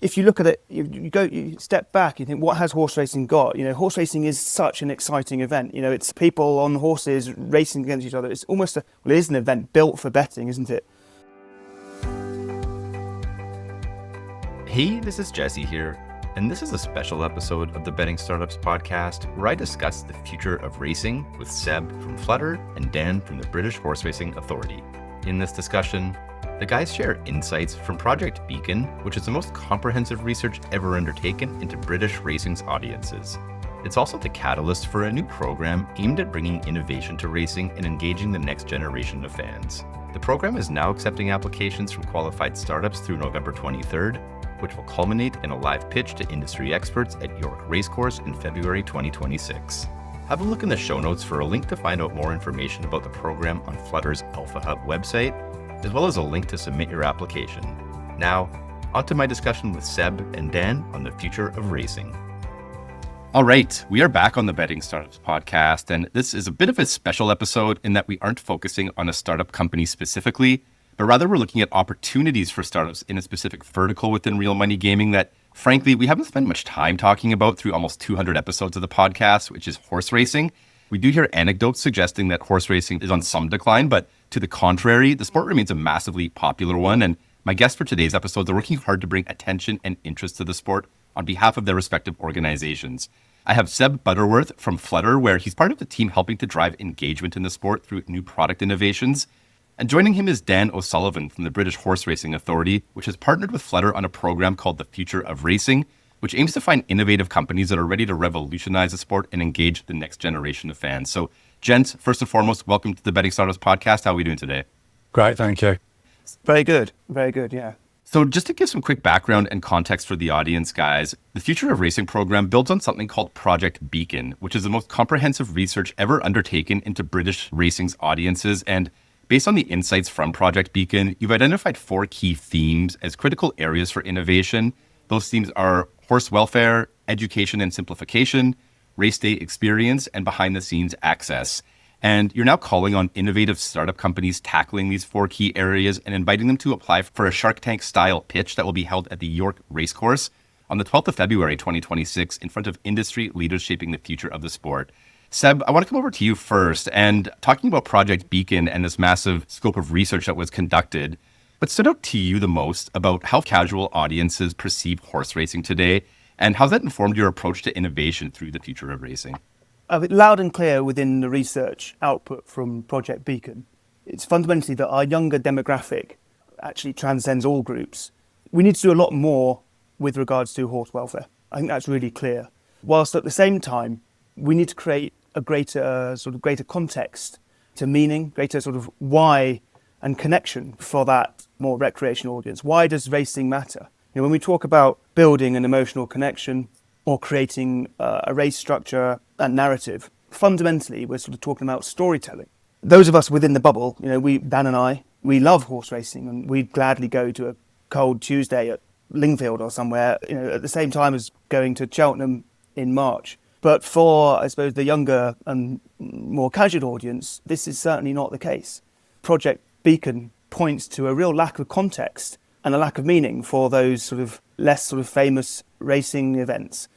If you look at it, you step back, you think, what has horse racing got? Horse racing is such an exciting event. It's people on horses racing against each other. It's almost it is an event built for betting, isn't it? Hey, this is Jesse here, and this is a special episode of the Betting Startups podcast where I discuss the future of racing with Seb from Flutter and Dan from the British Horseracing Authority. In this discussion, the guys share insights from Project Beacon, which is the most comprehensive research ever undertaken into British racing's audiences. It's also the catalyst for a new program aimed at bringing innovation to racing and engaging the next generation of fans. The program is now accepting applications from qualified startups through November 23rd, which will culminate in a live pitch to industry experts at York Racecourse in February 2026. Have a look in the show notes for a link to find out more information about the program on Flutter's Alpha Hub website, as well as a link to submit your application. Now, on to my discussion with Seb and Dan on the future of racing. All right, we are back on the Betting Startups podcast, and this is a bit of a special episode in that we aren't focusing on a startup company specifically, but rather we're looking at opportunities for startups in a specific vertical within real money gaming that, frankly, we haven't spent much time talking about through almost 200 episodes of the podcast, which is horse racing. We do hear anecdotes suggesting that horse racing is on some decline, but to the contrary, the sport remains a massively popular one. And my guests for today's episodes are working hard to bring attention and interest to the sport on behalf of their respective organizations. I have Seb Butterworth from Flutter, where he's part of the team helping to drive engagement in the sport through new product innovations. And joining him is Dan O'Sullivan from the British Horseracing Authority, which has partnered with Flutter on a program called The Future of Racing, which aims to find innovative companies that are ready to revolutionize the sport and engage the next generation of fans. So, gents, first and foremost, welcome to the Betting Startups podcast. How are we doing today? Great, thank you. Very good, yeah. So just to give some quick background and context for the audience, guys, the Future of Racing program builds on something called Project Beacon, which is the most comprehensive research ever undertaken into British racing's audiences. And based on the insights from Project Beacon, you've identified 4 key themes as critical areas for innovation. Those themes are horse welfare, education and simplification, race day experience, and behind-the-scenes access. And you're now calling on innovative startup companies tackling these 4 key areas and inviting them to apply for a Shark Tank-style pitch that will be held at the York Racecourse on the 12th of February, 2026, in front of industry leaders shaping the future of the sport. Seb, I want to come over to you first. And talking about Project Beacon and this massive scope of research that was conducted, what stood out to you the most about how casual audiences perceive horse racing today, and how that informed your approach to innovation through the future of racing? Loud and clear within the research output from Project Beacon, it's fundamentally that our younger demographic actually transcends all groups. We need to do a lot more with regards to horse welfare. I think that's really clear. Whilst at the same time, we need to create a greater context to meaning, greater sort of why and connection for that more recreational audience. Why does racing matter? When we talk about building an emotional connection or creating a race structure and narrative, fundamentally we're sort of talking about storytelling. Those of us within the bubble, Dan and I, we love horse racing, and we'd gladly go to a cold Tuesday at Lingfield or somewhere, at the same time as going to Cheltenham in March. But for, I suppose, the younger and more casual audience, this is certainly not the case. Project Beacon points to a real lack of context and a lack of meaning for those sort of less sort of famous racing events.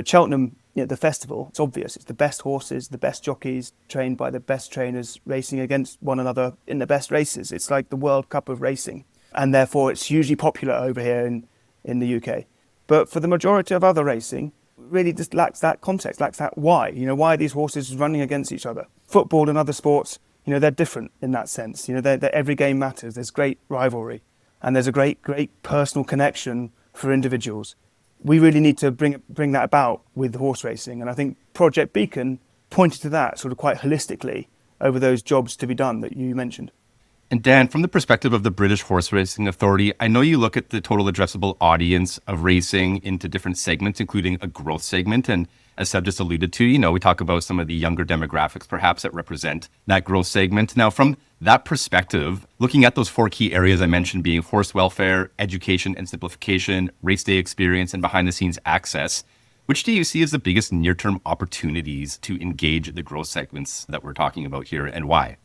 Cheltenham, the festival, it's obvious. It's the best horses, the best jockeys, trained by the best trainers, racing against one another in the best races. It's like the World Cup of racing. And therefore, it's hugely popular over here in the UK. But for the majority of other racing, really just lacks that context, lacks that why. Why are these horses running against each other? Football and other sports, they're different in that sense. They're every game matters. There's great rivalry, and there's a great personal connection for individuals. We really need to bring that about with horse racing, and I think Project Beacon pointed to that sort of quite holistically over those jobs to be done that you mentioned. And Dan, from the perspective of the British Horseracing Authority, I know you look at the total addressable audience of racing into different segments, including a growth segment. And as Seb just alluded to, we talk about some of the younger demographics perhaps that represent that growth segment. Now, from that perspective, looking at those 4 key areas I mentioned being horse welfare, education and simplification, race day experience, and behind-the-scenes access, which do you see as the biggest near-term opportunities to engage the growth segments that we're talking about here, and why?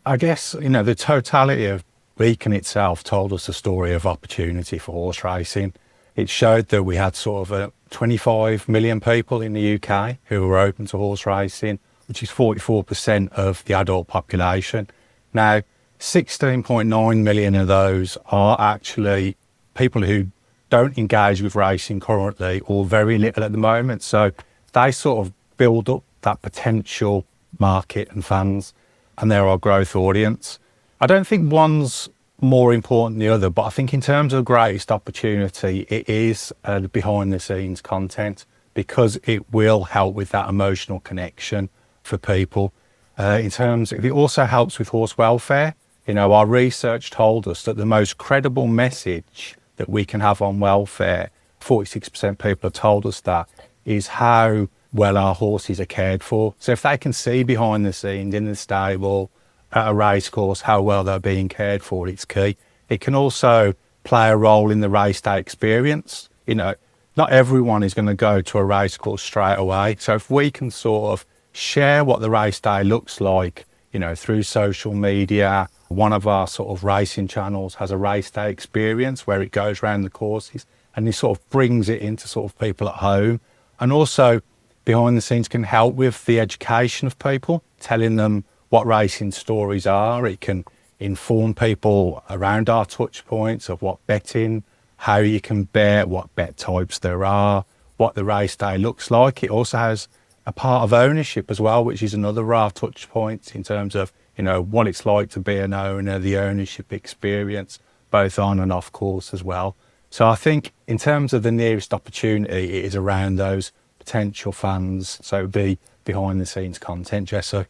I guess, the totality of Beacon itself told us a story of opportunity for horse racing. it showed that we had sort of 25 million people in the UK who were open to horse racing, which is 44% of the adult population. Now, 16.9 million of those are actually people who don't engage with racing currently or very little at the moment. So they sort of build up that potential market and fans, and they're our growth audience. I don't think one's more important than the other, but I think in terms of greatest opportunity, it is the behind the scenes content, because it will help with that emotional connection for people. It also helps with horse welfare. You know, our research told us that the most credible message that we can have on welfare, 46% people have told us that, is how well our horses are cared for. So if they can see behind the scenes in the stable, at a race course, how well they're being cared for, it's key. It can also play a role in the race day experience. You know, not everyone is going to go to a race course straight away. So if we can sort of share what the race day looks like, you know, through social media, one of our sort of racing channels has a race day experience where it goes around the courses and it sort of brings it into sort of people at home. And also behind the scenes can help with the education of people, telling them what racing stories are. It can inform people around our touch points of what betting, how you can bet, what bet types there are, what the race day looks like. It also has a part of ownership as well, which is another of our touch points in terms of, you know, what it's like to be an owner, the ownership experience, both on and off course as well. So I think in terms of the nearest opportunity, it is around those potential fans. So it'd be behind the scenes content, Jesse.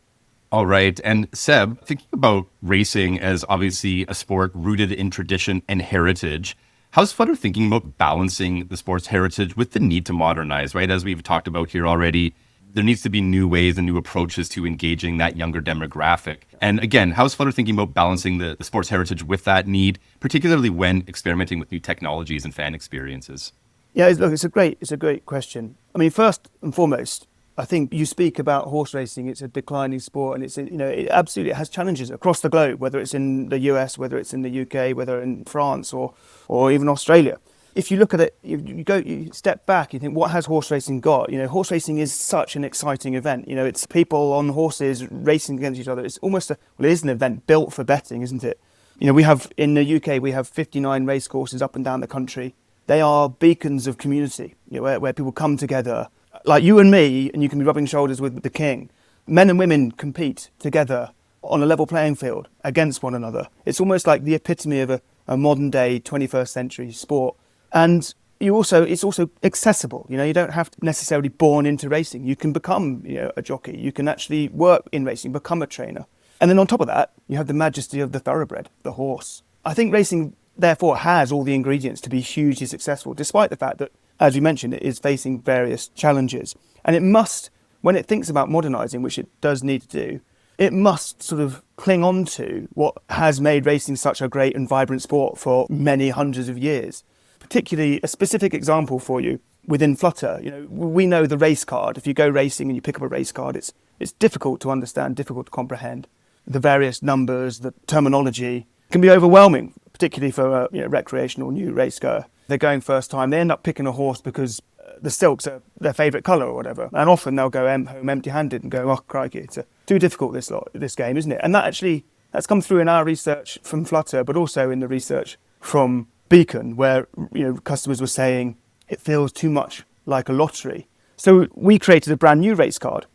All right. And Seb, thinking about racing as obviously a sport rooted in tradition and heritage, how's Flutter thinking about balancing the sport's heritage with the need to modernize, right? As we've talked about here already, there needs to be new ways and new approaches to engaging that younger demographic. And again, how's Flutter thinking about balancing the sport's heritage with that need, particularly when experimenting with new technologies and fan experiences? Yeah, it's a great question. I mean, first and foremost, I think you speak about horse racing. It's a declining sport, and it absolutely has challenges across the globe, whether it's in the US, whether it's in the UK, whether in France or even Australia. If you look at it, you step back, you think, what has horse racing got? You know, horse racing is such an exciting event. You know, it's people on horses racing against each other. It's almost it is an event built for betting, isn't it? You know, we have in the UK, we have 59 race courses up and down the country. They are beacons of community, you know, where people come together, like you and me, and you can be rubbing shoulders with the king. Men and women compete together on a level playing field against one another. It's almost like the epitome of a modern day 21st century sport. And it's also accessible. You know, you don't have to necessarily born into racing. You can become, you know, a jockey. You can actually work in racing, become a trainer. And then on top of that, you have the majesty of the thoroughbred, the horse. I think racing, therefore, has all the ingredients to be hugely successful, despite the fact that, as you mentioned, it is facing various challenges. And it must, when it thinks about modernising, which it does need to do, it must sort of cling on to what has made racing such a great and vibrant sport for many hundreds of years. Particularly a specific example for you within Flutter. You know, we know the race card. If you go racing and you pick up a race card, it's difficult to understand, difficult to comprehend. The various numbers, the terminology can be overwhelming, particularly for a recreational new race goer. They're going first time. They end up picking a horse because the silks are their favourite colour or whatever. And often they'll go home empty-handed and go, oh, crikey, it's too difficult this game, isn't it? And that's come through in our research from Flutter, but also in the research from Beacon, where, you know, customers were saying it feels too much like a lottery. So we created a brand new race card,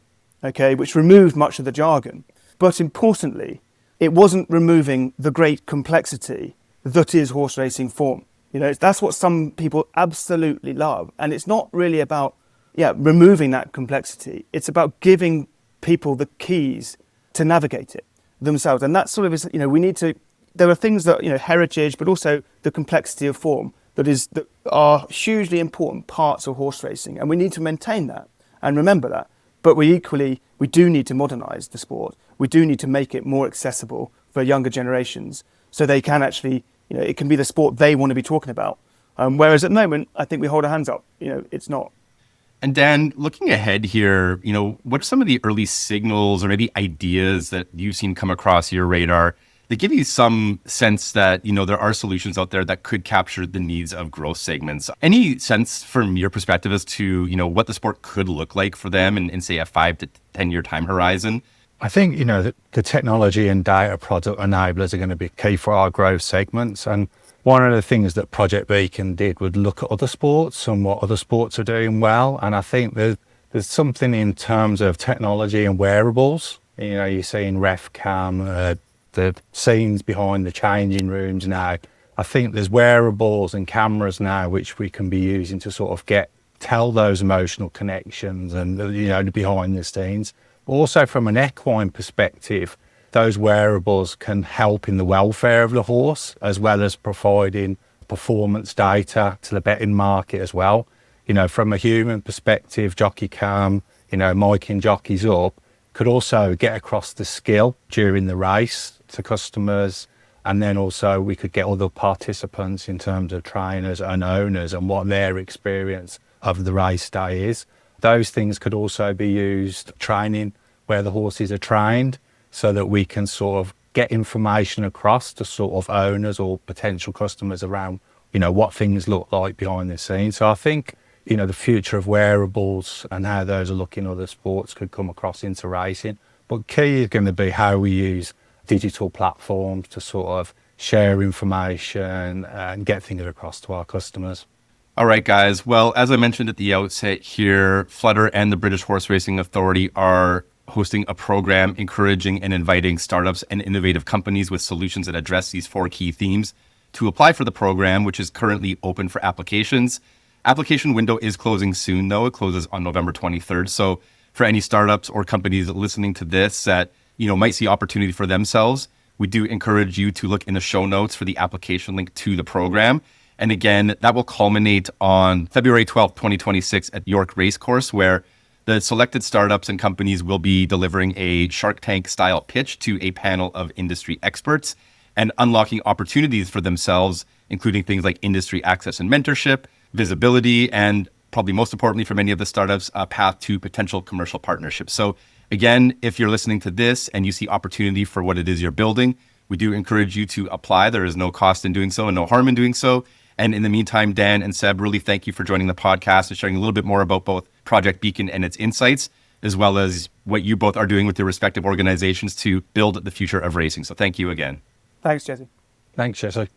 okay, which removed much of the jargon. But importantly, it wasn't removing the great complexity that is horse racing form. You know, that's what some people absolutely love. And it's not really about, removing that complexity. It's about giving people the keys to navigate it themselves. And that sort of is, you know, there are things that, you know, heritage, but also the complexity of form that are hugely important parts of horse racing. And we need to maintain that and remember that. But we do need to modernise the sport. We do need to make it more accessible for younger generations so they can actually, you know, it can be the sport they want to be talking about. Whereas at the moment, I think we hold our hands up. You know, it's not. And Dan, looking ahead here, you know, what are some of the early signals or maybe ideas that you've seen come across your radar they give you some sense that, there are solutions out there that could capture the needs of growth segments. Any sense from your perspective as to, what the sport could look like for them in say, a 5 to 10 year time horizon? I think, the technology and data product enablers are going to be key for our growth segments. And one of the things that Project Beacon did would look at other sports and what other sports are doing well. And I think there's something in terms of technology and wearables. You're seeing ref cam, the scenes behind the changing rooms now. I think there's wearables and cameras now which we can be using to sort of tell those emotional connections and, the behind the scenes. Also from an equine perspective, those wearables can help in the welfare of the horse, as well as providing performance data to the betting market as well. From a human perspective, jockey cam, miking jockeys up, could also get across the skill during the race to customers. And then also we could get other participants in terms of trainers and owners and what their experience of the race day is. Those things could also be used training where the horses are trained, so that we can sort of get information across to sort of owners or potential customers around, what things look like behind the scenes. So I think, the future of wearables and how those are looking other sports could come across into racing. But key is going to be how we use digital platforms to sort of share information and get things across to our customers. All right, guys. Well, as I mentioned at the outset here, Flutter and the British Horseracing Authority are hosting a program encouraging and inviting startups and innovative companies with solutions that address these 4 key themes to apply for the program, which is currently open for applications. Application window is closing soon, though. It closes on November 23rd. So for any startups or companies listening to this that, might see opportunity for themselves, we do encourage you to look in the show notes for the application link to the program. And again, that will culminate on February 12th, 2026 at York Racecourse, where the selected startups and companies will be delivering a Shark Tank style pitch to a panel of industry experts and unlocking opportunities for themselves, including things like industry access and mentorship, visibility, and probably most importantly for many of the startups, a path to potential commercial partnerships. So again, if you're listening to this and you see opportunity for what it is you're building, we do encourage you to apply. There is no cost in doing so and no harm in doing so. And in the meantime, Dan and Seb, really thank you for joining the podcast and sharing a little bit more about both Project Beacon and its insights, as well as what you both are doing with your respective organizations to build the future of racing. So thank you again. Thanks, Jesse. Thanks, Jesse.